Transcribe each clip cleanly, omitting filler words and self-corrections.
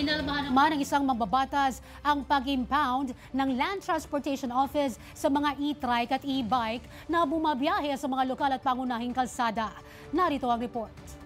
Pinalmahan naman ng isang mambabatas ang pag-impound ng Land Transportation Office sa mga e-trike at e-bike na bumabiyahe sa mga lokal at pangunahing kalsada. Narito ang report.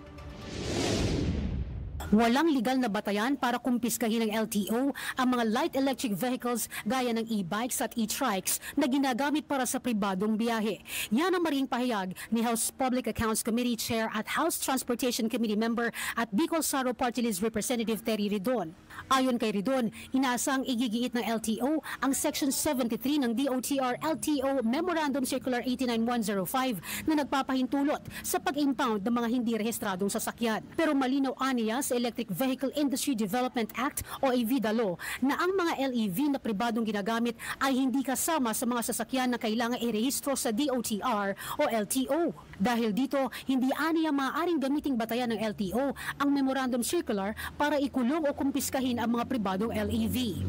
Walang legal na batayan para kumpiskahin ng LTO ang mga light electric vehicles gaya ng e-bikes at e-trikes na ginagamit para sa pribadong biyahe. Yan ang maring pahayag ni House Public Accounts Committee Chair at House Transportation Committee Member at Bicol Saro Party List Representative Terry Ridon. Ayon kay Ridon, inaasang igigiit ng LTO ang Section 73 ng DOTR LTO Memorandum Circular 89105 na nagpapahintulot sa pag-impound ng mga hindi rehistradong sasakyan. Pero malinaw aniya sa Electric Vehicle Industry Development Act o EVIDA Law na ang mga LEV na pribadong ginagamit ay hindi kasama sa mga sasakyan na kailangan irehistro sa DOTR o LTO. Dahil dito, hindi aniya maaaring gamiting batayan ng LTO ang Memorandum Circular para ikulong o kumpiskahin ang mga pribadong LEV.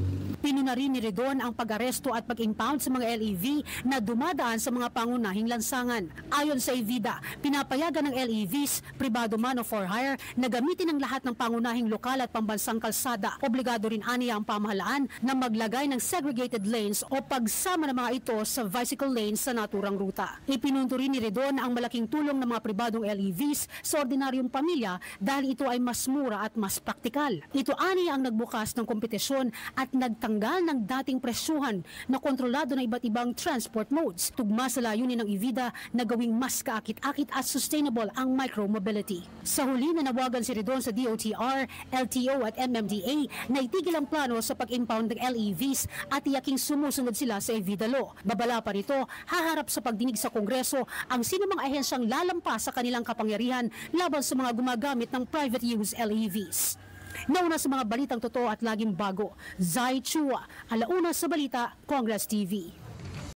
Pinuna rin ni Ridon ang pag-aresto at pag-impound sa mga LEV na dumadaan sa mga pangunahing lansangan. Ayon sa EVIDA, pinapayagan ng LEVs, pribado man o for hire, na gamitin ang lahat ng pangunahing lokal at pambansang kalsada. Obligado rin aniya ang pamahalaan na maglagay ng segregated lanes o pagsama ng mga ito sa bicycle lanes sa naturang ruta. Ipinunto rin ni Ridon ang malaking tulong ng mga pribadong LEVs sa ordinaryong pamilya dahil ito ay mas mura at mas praktikal. Ito aniya ang nagbukas ng kompetisyon at nagtanggal ng dating presyuhan na kontrolado ng iba't ibang transport modes. Tugma sa layunin ng EVIDA na gawing mas kaakit-akit at sustainable ang micromobility. Sa huli, nanawagan si Ridon sa DOTR, LTO at MMDA na itigil ang plano sa pag-impound ng LEVs at iyaking sumusunod sila sa EVIDA Law. Babala pa rito, haharap sa pagdinig sa Kongreso ang sinumang ahensyang lalampas sa kanilang kapangyarihan laban sa mga gumagamit ng private use LEVs. Nauna sa mga balitang totoo at laging bago, Zai Chua, Alauna sa Balita, Congress TV.